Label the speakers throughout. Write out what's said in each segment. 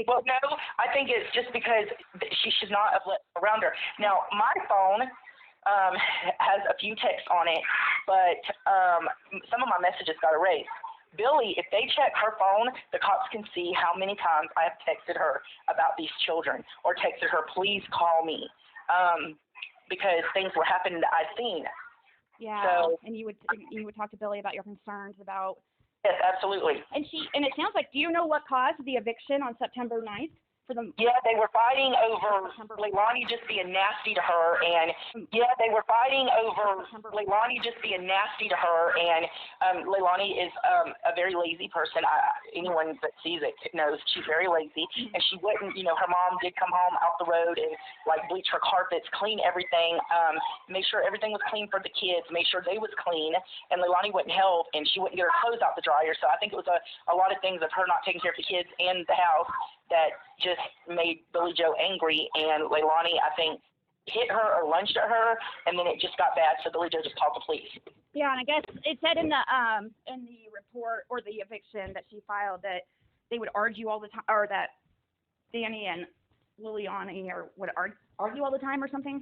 Speaker 1: Well, no, I think it's just because she should not have let around her. Now, my phone has a few texts on it, but some of my messages got erased. Billy, if they check her phone, the cops can see how many times I have texted her about these children or texted her, please call me, because things were happening that I've seen.
Speaker 2: Yeah, so, and you would talk to Billy about your concerns about.
Speaker 1: Yes, absolutely.
Speaker 2: And it sounds like, do you know what caused the eviction on September 9th?
Speaker 1: Yeah, they were fighting over Leilani just being nasty to her, and Leilani just being nasty to her, and Leilani is a very lazy person. Anyone that sees it knows she's very lazy, and she wouldn't, her mom did come home out the road and like bleach her carpets, clean everything, make sure everything was clean for the kids, make sure they was clean, and Leilani wouldn't help, and she wouldn't get her clothes out the dryer. So I think it was a lot of things of her not taking care of the kids and the house that just made Billy Joe angry, and Leilani, I think, hit her or lunged at her, and then it just got bad, so Billy Joe just called the police.
Speaker 2: Yeah, and I guess it said in the report or the eviction that she filed that they would argue all the time, or that Danny and Liliani would argue all the time or something?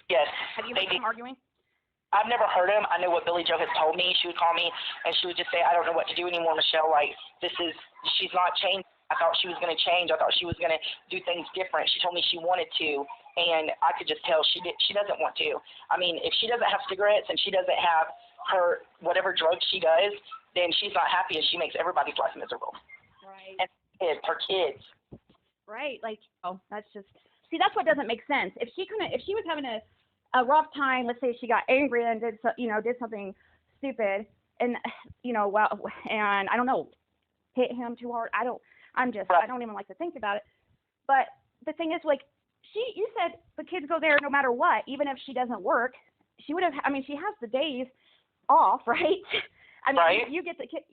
Speaker 1: Yes.
Speaker 2: Have you heard them arguing?
Speaker 1: I've never heard them. I know what Billy Joe has told me. She would call me, and she would just say, I don't know what to do anymore, Michelle. Like, she's not changed. I thought she was going to change. I thought she was going to do things different. She told me she wanted to, and I could just tell she doesn't want to. I mean, if she doesn't have cigarettes and she doesn't have her whatever drugs she does, then she's not happy, and she makes everybody's life miserable.
Speaker 2: Right.
Speaker 1: And her kids.
Speaker 2: Right. Like, that's what doesn't make sense. If she was having a rough time, let's say she got angry and did something stupid, and and I don't know, hit him too hard. I don't even like to think about it. But the thing is, like, you said the kids go there no matter what, even if she doesn't work. She would have. I mean, she has the days off, right? I mean,
Speaker 1: right.
Speaker 2: You get the kids.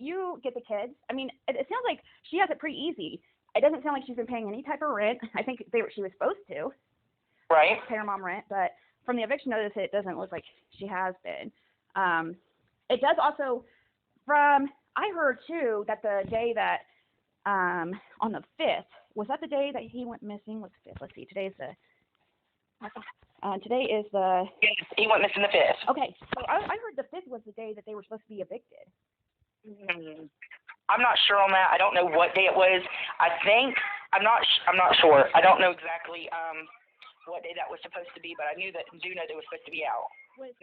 Speaker 2: I mean, it sounds like she has it pretty easy. It doesn't sound like she's been paying any type of rent. I think she was supposed to.
Speaker 1: Right.
Speaker 2: Pay her mom rent, but from the eviction notice, it doesn't look like she has been. It does also, I heard too that the day that, on the 5th, was that the day that he went missing? What's the 5th? Let's see, today is the.
Speaker 1: Yes, he went missing the 5th.
Speaker 2: Okay, so I heard the 5th was the day that they were supposed to be evicted.
Speaker 1: I'm not sure on that. I don't know what day it was. I'm not sure. I don't know exactly what day that was supposed to be, but I do know they were supposed to be out. Did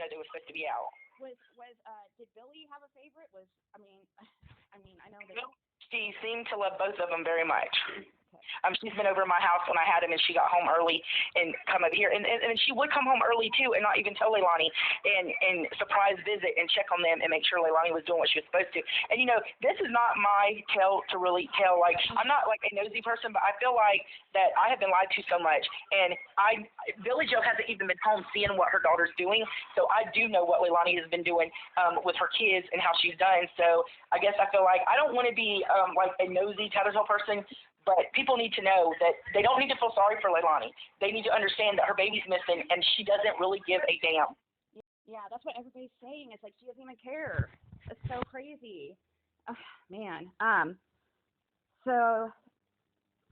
Speaker 1: Billy have a favorite? I know that she seemed to love both of them very much. She's been over at my house when I had him, and she got home early and come over here. And she would come home early, too, and not even tell Leilani, and surprise visit and check on them and make sure Leilani was doing what she was supposed to. And, this is not my tale to really tell. Like, I'm not, like, a nosy person, but I feel like that I have been lied to so much. And Billy Joe hasn't even been home seeing what her daughter's doing, so I do know what Leilani has been doing with her kids and how she's done. So I guess I feel like I don't want to be, like, a nosy tattletale person, but people need to know that they don't need to feel sorry for Leilani. They need to understand that her baby's missing, and she doesn't really give a damn.
Speaker 2: Yeah, that's what everybody's saying. It's like she doesn't even care. It's so crazy. Oh, man. So,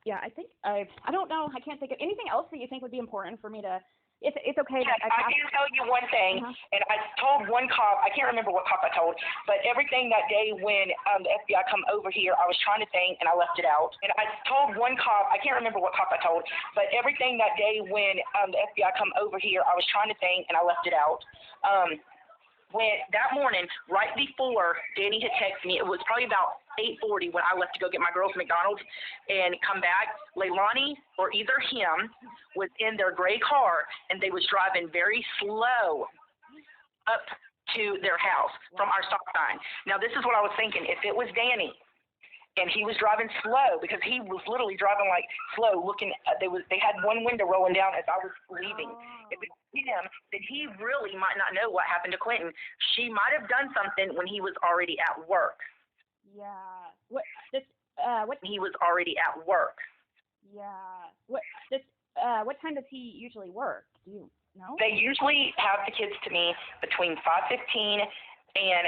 Speaker 2: yeah, I think I don't know. I can't think of anything else that you think would be important for me to. It's okay.
Speaker 1: Yes, I can tell you one thing, and I told one cop, I can't remember what cop I told, but everything that day when the FBI come over here, I was trying to think, and I left it out. And I told one cop, I can't remember what cop I told, but everything that day when the FBI come over here, I was trying to think, and I left it out. When that morning, right before Danny had texted me, it was probably about 8:40 when I left to go get my girls McDonald's and come back. Leilani or either him was in their gray car, and they was driving very slow up to their house from our stop sign. Now, this is what I was thinking. If it was Danny and he was driving slow, because he was literally driving like slow, looking, they had one window rolling down as I was leaving. If it was him, then he really might not know what happened to Quintin. She might have done something when he was already at work.
Speaker 2: Yeah.
Speaker 1: He was already at work.
Speaker 2: Yeah. What time does he usually work? Do you know?
Speaker 1: They usually have the kids to me between 5:15 and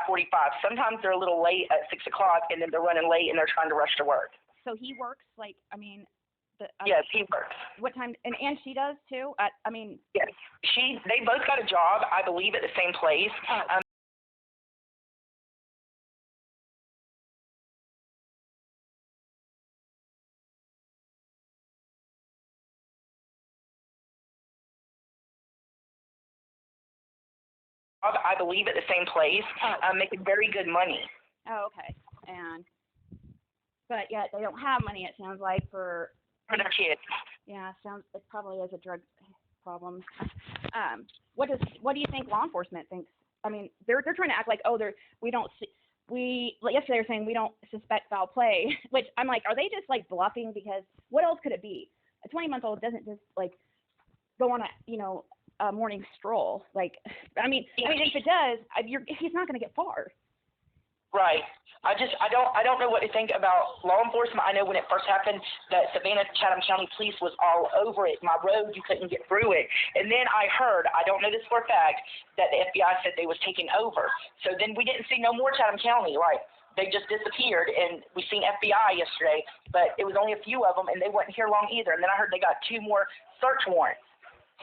Speaker 1: 5:45. Sometimes they're a little late at 6 o'clock, and then they're running late and they're trying to rush to work.
Speaker 2: So he works like, I mean,
Speaker 1: yes, he works.
Speaker 2: what time? And she does too. I mean.
Speaker 1: Yes, they both got a job, I believe, at the same place. I believe at the same place, making very good money.
Speaker 2: Oh, okay. But yeah, they don't have money. It sounds like for
Speaker 1: their kids.
Speaker 2: Yeah, it probably is a drug problem. What do you think law enforcement thinks? I mean, they're trying to act like, oh, yesterday they were saying we don't suspect foul play, which I'm like, are they just like bluffing? Because what else could it be? A 20-month-old doesn't just like go on a morning stroll. Like, I mean, if it does, he's not going to get far.
Speaker 1: Right. I don't know what to think about law enforcement. I know when it first happened that Savannah Chatham County Police was all over it. My road, you couldn't get through it. And then I heard, I don't know this for a fact, that the FBI said they was taking over. So then we didn't see no more Chatham County. Like, they just disappeared. And we seen FBI yesterday, but it was only a few of them, and they wasn't here long either. And then I heard they got 2 more search warrants.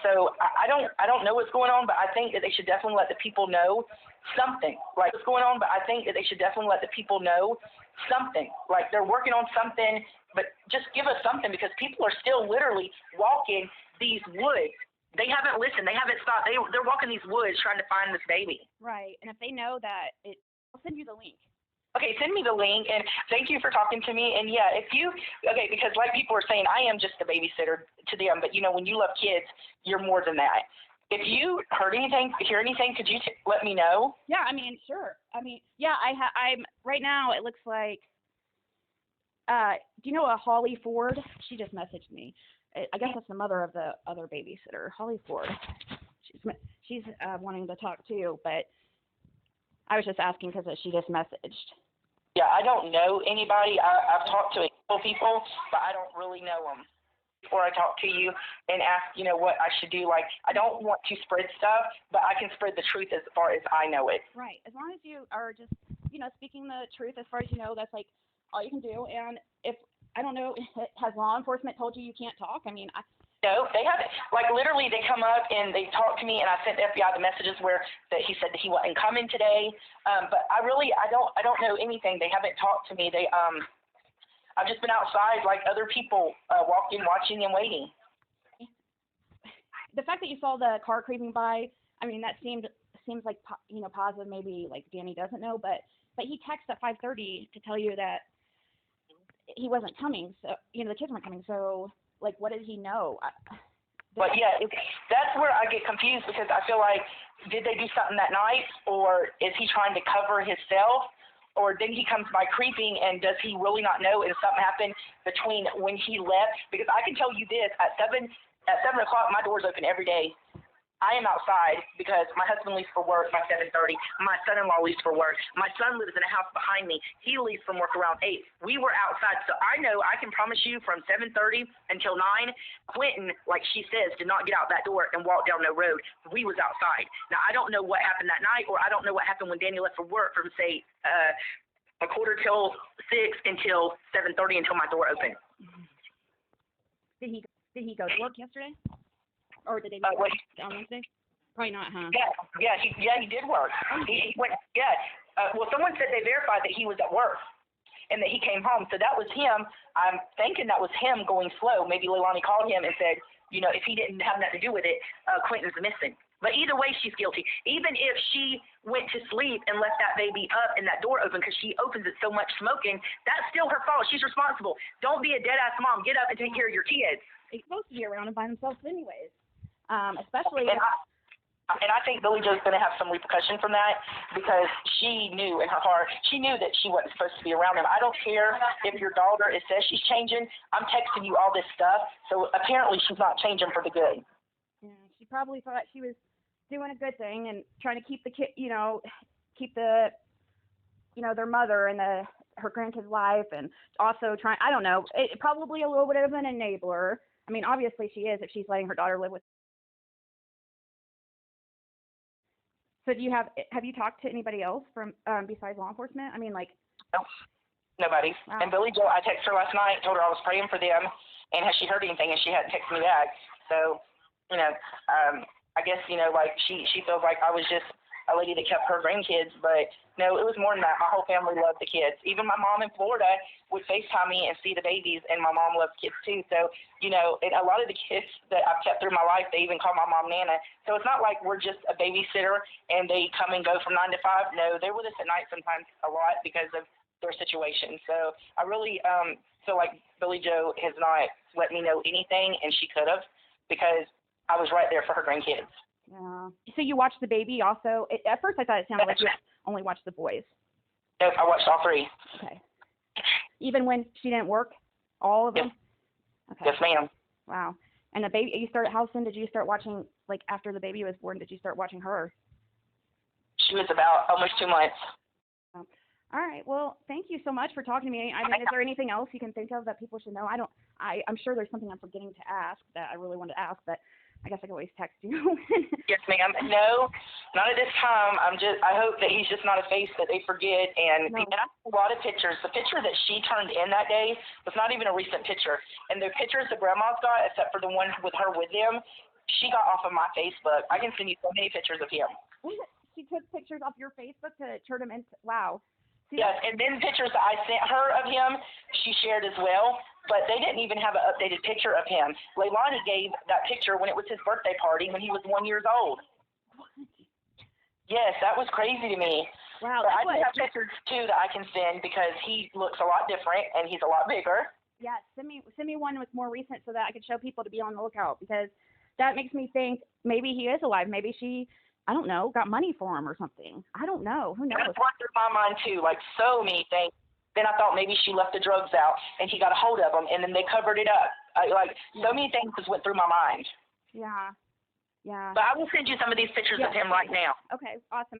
Speaker 1: So I don't know what's going on, but I think that they should definitely let the people know something. Like, what's going on, but I think that they should definitely let the people know something. Like, they're working on something, but just give us something, because people are still literally walking these woods. They haven't listened. They haven't stopped. They're walking these woods trying to find this baby.
Speaker 2: Right. And if they know that I'll send you the link.
Speaker 1: Okay, send me the link, and thank you for talking to me. And yeah, because like people are saying, I am just a babysitter to them, but when you love kids, you're more than that. If you hear anything, could you let me know?
Speaker 2: Yeah, I mean, sure. I mean, yeah, I'm right now. It looks like. Do you know a Holly Ford? She just messaged me. I guess that's the mother of the other babysitter, Holly Ford. She's wanting to talk too, but I was just asking because she just messaged.
Speaker 1: Yeah, I don't know anybody. I've talked to a couple people, but I don't really know them. Before I talk to you and ask, what I should do, like, I don't want to spread stuff, but I can spread the truth as far as I know it.
Speaker 2: Right. As long as you are just, speaking the truth as far as you know, that's like all you can do. And if, I don't know, has law enforcement told you can't talk? I mean,
Speaker 1: No, they haven't. Like, literally, they come up and they talk to me, and I sent the FBI the messages that he said that he wasn't coming today. But I don't know anything. They haven't talked to me. I've just been outside like other people, walking, watching, and waiting.
Speaker 2: The fact that you saw the car creeping by, I mean, that seems like positive. Maybe like Danny doesn't know, but he texted at 5:30 to tell you that he wasn't coming. So the kids weren't coming. So. Like, what did he know?
Speaker 1: But yeah, that's where I get confused, because I feel like, did they do something that night, or is he trying to cover himself, or then he comes by creeping, and does he really not know, and something happened between when he left? Because I can tell you this, at 7 o'clock, my door's open every day. I am outside because my husband leaves for work by 7:30. My son-in-law leaves for work. My son lives in a house behind me. He leaves from work around 8. We were outside, so I know I can promise you from 7:30 until 9, Quintin, like she says, did not get out that door and walk down no road. We was outside. Now, I don't know what happened that night, or I don't know what happened when Danny left for work from, say, a quarter till 6 until 7:30 until my door opened.
Speaker 2: Did he go to work yesterday? Or did they
Speaker 1: on
Speaker 2: Wednesday? Probably not, huh?
Speaker 1: Yeah, he did work. He went. Yeah. Well, someone said they verified that he was at work and that he came home. So that was him. I'm thinking that was him going slow. Maybe Leilani called him and said, if he didn't have nothing to do with it, Quintin's missing. But either way, she's guilty. Even if she went to sleep and left that baby up and that door open because she opens it so much smoking, that's still her fault. She's responsible. Don't be a dead-ass mom. Get up and take care of your kids.
Speaker 2: They're supposed to be around and by themselves anyways. Especially.
Speaker 1: And I think Billy Joe's going to have some repercussion from that, because she knew in her heart, she knew that she wasn't supposed to be around him. I don't care if your daughter says she's changing. I'm texting you all this stuff. So apparently she's not changing for the good.
Speaker 2: Yeah, she probably thought she was doing a good thing and trying to keep the kid, keep the, their mother and her grandkid's life, and also trying, I don't know, probably a little bit of an enabler. I mean, obviously she is if she's letting her daughter live with. So have you talked to anybody else from besides law enforcement? I mean, like.
Speaker 1: No. Nobody.
Speaker 2: Wow.
Speaker 1: And Billy Joe, I texted her last night, told her I was praying for them, and has she heard anything? And she hadn't texted me back. So, you know, I guess, you know, like she feels like I was just a lady that kept her grandkids, but no, it was more than that. My whole family loved the kids. Even my mom in Florida would FaceTime me and see the babies, and my mom loves kids too. So, you know, and a lot of the kids that I've kept through my life, they even call my mom Nana. So it's not like we're just a babysitter and they come and go from 9 to 5. No, they're with us at night sometimes a lot because of their situation. So I really feel like Billy Joe has not let me know anything, and she could have, because I was right there for her grandkids.
Speaker 2: Yeah. So you watched the baby also? At first I thought it sounded like you only watched the boys.
Speaker 1: Nope, I watched all 3.
Speaker 2: Okay. Even when she didn't work? All of them?
Speaker 1: Yes.
Speaker 2: Okay.
Speaker 1: Yes, ma'am.
Speaker 2: Wow. And the baby, you started, how soon did you start watching, like after the baby was born, did you start watching her?
Speaker 1: She was about almost 2 months.
Speaker 2: Oh. All right. Well, thank you so much for talking to me. I mean, is there anything else you can think of that people should know? I'm sure there's something I'm forgetting to ask that I really wanted to ask, but I guess I can always text you.
Speaker 1: Yes, ma'am. No, not at this time. I hope that he's just not a face that they forget. And,
Speaker 2: No.
Speaker 1: and I have a lot of pictures. The picture that she turned in that day was not even a recent picture. And the pictures the grandma's got, except for the one with her with them, she got off of my Facebook. I can send you so many pictures of him.
Speaker 2: She took pictures off your Facebook to turn them into, wow. See,
Speaker 1: yes, and then pictures that I sent her of him, she shared as well. But they didn't even have an updated picture of him. Leilani gave that picture when it was his birthday party when he was 1 year old.
Speaker 2: What?
Speaker 1: Yes, that was crazy to me.
Speaker 2: Wow.
Speaker 1: But I do have pictures too that I can send, because he looks a lot different and he's a lot bigger.
Speaker 2: Yeah, send me one with more recent so that I could show people to be on the lookout, because that makes me think maybe he is alive. Maybe she, I don't know, got money for him or something. I don't know. Who knows?
Speaker 1: That's what through my mind too, like so many things. Then I thought maybe she left the drugs out and he got a hold of them, and then they covered it up. So many things just went through my mind.
Speaker 2: Yeah. Yeah.
Speaker 1: But I will send you some of these pictures of him right now.
Speaker 2: Okay, awesome.